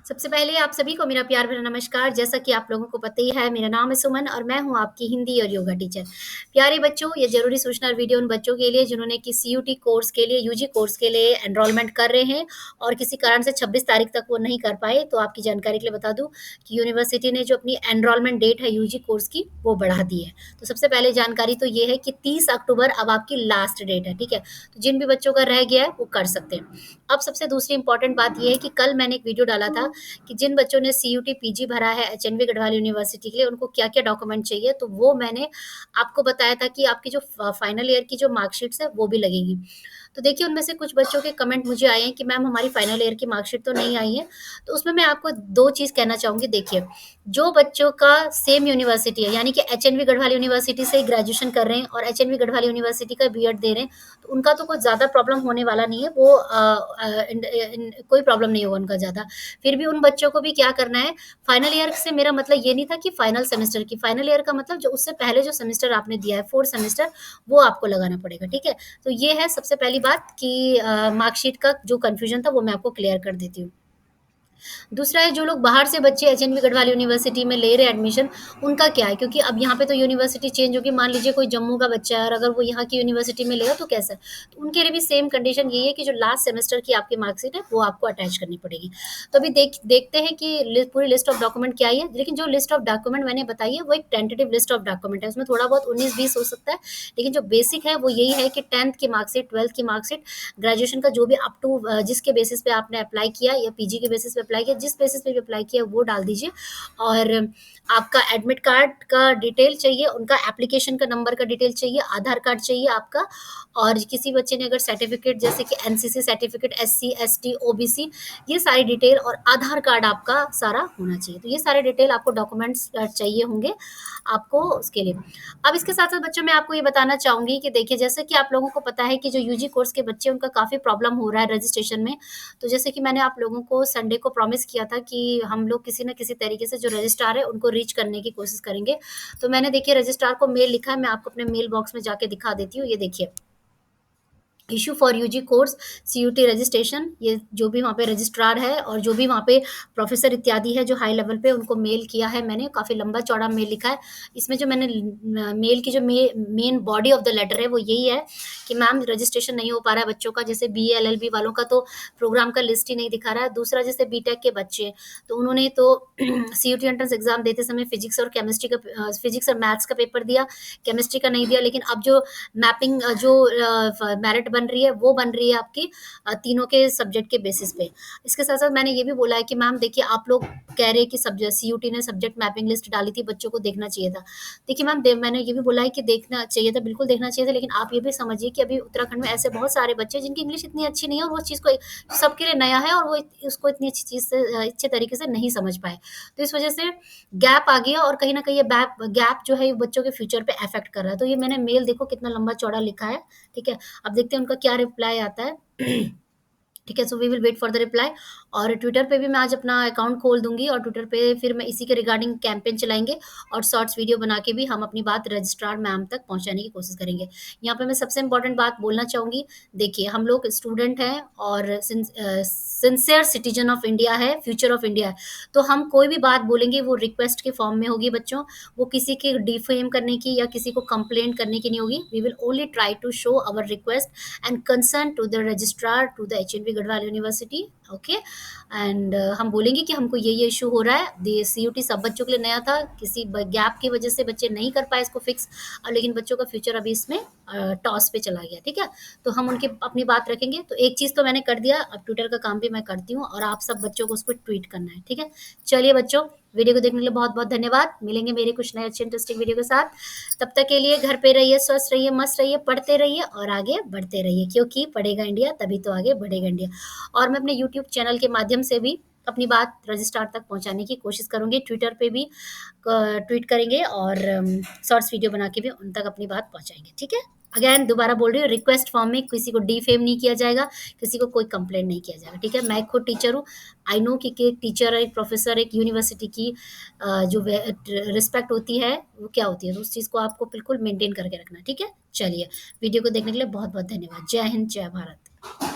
सबसे पहले आप सभी को मेरा प्यार भरा नमस्कार। जैसा कि आप लोगों को पता ही है, मेरा नाम है सुमन और मैं हूँ आपकी हिंदी और योगा टीचर। प्यारे बच्चों, ये ज़रूरी सूचना वीडियो उन बच्चों के लिए जिन्होंने कि सीयूटी कोर्स के लिए, यूजी कोर्स के लिए एनरोलमेंट कर रहे हैं और किसी कारण से 26 तारीख तक वो नहीं कर पाए। तो आपकी जानकारी के लिए बता दूँ कि यूनिवर्सिटी ने जो अपनी एनरोलमेंट डेट है यूजी कोर्स की, वो बढ़ा दी है। तो सबसे पहले जानकारी तो ये है कि 30 अक्टूबर अब आपकी लास्ट डेट है, ठीक है? तो जिन भी बच्चों का रह गया है, वो कर सकते हैं। अब सबसे दूसरी इंपॉर्टेंट बात ये है कि कल मैंने एक वीडियो डाला था कि जिन बच्चों ने सीयूटी पीजी भरा है एचएनवी गढ़वाल यूनिवर्सिटी के लिए उनको क्या-क्या डॉक्यूमेंट चाहिए, तो वो मैंने आपको बताया था कि आपकी जो फाइनल ईयर की जो मार्कशीट्स है वो भी लगेगी। तो देखिए उनमें से कुछ बच्चों के कमेंट मुझे आए हैं कि मैम हमारी फाइनल ईयर की मार्कशीट तो नहीं आई है। तो उसमें मैं आपको 2 चीज़ कहना चाहूँगी। देखिए, जो बच्चों का सेम यूनिवर्सिटी है यानी कि एचएनवी गढ़वाल यूनिवर्सिटी से ही ग्रेजुएशन कर रहे हैं और एचएनवी गढ़वाल यूनिवर्सिटी का बीएड दे रहे हैं, तो उनका तो कुछ ज़्यादा प्रॉब्लम होने वाला नहीं है। वो कोई प्रॉब्लम नहीं होगा उनका ज़्यादा। फिर भी उन बच्चों को भी क्या करना है, फाइनल ईयर से मेरा मतलब ये नहीं था कि फाइनल सेमेस्टर की, फाइनल ईयर का मतलब जो उससे पहले जो सेमेस्टर आपने दिया है, 4th सेमेस्टर, वो आपको लगाना पड़ेगा, ठीक है? तो ये है सबसे पहली बात कि मार्कशीट का जो कन्फ्यूजन था वो मैं आपको क्लियर कर देती हूँ। दूसरा है जो लोग बाहर से बच्चे एचएनवी गढ़वाल यूनिवर्सिटी में ले रहे हैं एडमिशन, उनका क्या है? क्योंकि अब यहाँ पे तो यूनिवर्सिटी चेंज होगी। मान लीजिए कोई जम्मू का बच्चा है और अगर वो यहाँ की यूनिवर्सिटी में लेगा तो कैसा? तो उनके लिए भी सेम कंडीशन यही है कि जो लास्ट सेमेस्टर की आपकी मार्कशीट है वो आपको अटैच करनी पड़ेगी। तो अभी देखते हैं कि पूरी लिस्ट ऑफ डॉक्यूमेंट क्या है। लेकिन जो लिस्ट ऑफ डॉक्यूमेंट मैंने बताई है वो एक टेंटेटिव लिस्ट ऑफ डॉक्यूमेंट है। उसमें थोड़ा बहुत 19-20 हो सकता है, लेकिन जो बेसिक है वो यही है कि 10th की मार्कशीट, 12th की मार्कशीट, ग्रेजुएशन का जो भी अप टू जिसके बेसिस पे आपने अप्लाई किया या पीजी के बेसिस पे अप्लाई किया, जिस बेसिस पे भी अप्लाई किया वो डाल दीजिए। और आपका एडमिट कार्ड का डिटेल चाहिए, उनका एप्लीकेशन का नंबर का डिटेल चाहिए, आधार कार्ड चाहिए आपका। और किसी बच्चे ने अगर सर्टिफिकेट जैसे कि NCC certificate, SC, ST, OBC, ये सारी डिटेल और आधार कार्ड आपका सारा होना चाहिए। तो ये सारे डिटेल आपको डॉक्यूमेंट्स चाहिए होंगे आपको उसके लिए। अब इसके साथ-साथ बच्चों मैं आपको ये बताना चाहूँगी कि देखिए जैसे कि आप लोगों को पता है कि जो यूजी कोर्स के बच्चे हैं उनका काफ़ी प्रॉब्लम हो रहा है रजिस्ट्रेशन में। तो जैसे कि मैंने आप लोगों को संडे को प्रॉमिस किया था कि हम लोग किसी न किसी तरीके से जो रजिस्ट्रार है उनको रीच करने की कोशिश करेंगे। तो मैंने देखिए रजिस्ट्रार को मेल लिखा है, मैं आपको अपने मेल बॉक्स में जाके दिखा देती हूँ। ये देखिए, issue for UG course CUET registration, ये जो भी वहाँ पे रजिस्ट्रार है और जो भी वहाँ पे प्रोफेसर इत्यादि है जो हाई लेवल पे, उनको मेल किया है मैंने, काफ़ी लंबा चौड़ा मेल लिखा है। इसमें जो मैंने मेल की जो main body of the letter है वो यही है कि मैम रजिस्ट्रेशन नहीं हो पा रहा है बच्चों का। जैसे बी एल एल बी वालों का तो प्रोग्राम का लिस्ट ही नहीं दिखा रहा है। दूसरा जैसे बीटेक के बच्चे, तो उन्होंने तो सीयूटी एंट्रेंस एग्जाम देते समय फिजिक्स और केमिस्ट्री का फिजिक्स और मैथ्स का पेपर दिया, केमिस्ट्री का नहीं दिया। लेकिन अब जो मैपिंग जो मेरिट बन रही है वो बन रही है आपकी तीनों के सब्जेक्ट के बेसिस पे। इसके साथ साथ मैंने ये भी बोला है कि मैम देखिए आप लोग कह रहे हैं कि सब्जेक्ट सीयूटी ने सब्जेक्ट मैपिंग लिस्ट डाली थी, बच्चों को देखना चाहिए था। देखिए मैम मैंने ये भी बोला है कि देखना चाहिए था, बिल्कुल देखना चाहिए था, लेकिन आप ये भी समझिए कि अभी उत्तराखंड में ऐसे बहुत सारे बच्चे हैं जिनकी इंग्लिश इतनी अच्छी नहीं है और वो चीज़ को सबके लिए नया है और वो उसको इतनी अच्छी चीज़ से अच्छे तरीके से नहीं समझ पाए। तो इस वजह से गैप आ गया और कहीं न कहीं ये गैप जो है ये बच्चों के फ्यूचर पे इफ़ेक्ट कर रहा है। तो ये मैंने मेल देखो कितना लंबा चौड़ा लिखा है, ठीक है? अब देखते हैं उनका क्या रिप्लाई आता है। ठीक है, so we will wait for the reply. और ट्विटर पे भी मैं आज अपना अकाउंट खोल दूँगी और ट्विटर पे फिर मैं इसी के रिगार्डिंग कैंपेन चलाएँगे और शॉर्ट्स वीडियो बना के भी हम अपनी बात रजिस्ट्रार मैम तक पहुँचाने की कोशिश करेंगे। यहाँ पे मैं सबसे इम्पोर्टेंट बात बोलना चाहूँगी, देखिए हम लोग स्टूडेंट हैं और सिंसियर सिटीज़न ऑफ इंडिया है, फ्यूचर ऑफ इंडिया है। तो हम कोई भी बात बोलेंगे वो रिक्वेस्ट के फॉर्म में होगी बच्चों, वो किसी के डिफेम करने की या किसी को कंप्लेंट करने की नहीं होगी। We will only try to show our request and concern to the registrar to the HNV Garhwal university, okay. And हम बोलेंगे कि हमको ये इशू हो रहा है। सीयूटी सब बच्चों के लिए नया था, किसी गैप की वजह से बच्चे नहीं कर पाए इसको फिक्स, और लेकिन बच्चों का फ्यूचर अभी इसमें टॉस पे चला गया, ठीक है। तो हम उनकी अपनी बात रखेंगे। तो एक चीज़ तो मैंने कर दिया, अब ट्विटर का काम भी मैं करती हूँ और आप सब बच्चों को उसको ट्वीट करना है, ठीक है। चलिए बच्चों, वीडियो को देखने के लिए बहुत बहुत धन्यवाद। मिलेंगे मेरे कुछ नए अच्छे इंटरेस्टिंग वीडियो के साथ। तब तक के लिए घर पे रहिए, स्वस्थ रहिए, मस्त रहिए, पढ़ते रहिए और आगे बढ़ते रहिए, क्योंकि पढ़ेगा इंडिया तभी तो आगे बढ़ेगा इंडिया। और मैं अपने यूट्यूब चैनल के माध्यम से भी अपनी बात रजिस्ट्रार तक पहुंचाने की कोशिश करूंगी। ट्विटर पे भी ट्वीट करेंगे और शॉर्ट्स वीडियो बना के भी उन तक अपनी बात पहुंचाएंगे, ठीक है। अगेन दोबारा बोल रही हूँ, रिक्वेस्ट फॉर्म में किसी को डिफेम नहीं किया जाएगा, किसी को कोई कंप्लेंट नहीं किया जाएगा, ठीक है। मैं खुद टीचर हूँ, आई नो कि एक टीचर, एक प्रोफेसर, एक यूनिवर्सिटी की जो रिस्पेक्ट होती है वो क्या होती है, तो उस चीज़ को आपको बिल्कुल मेंटेन करके रखना, ठीक है। चलिए, वीडियो को देखने के लिए बहुत बहुत धन्यवाद। जय हिंद, जय भारत।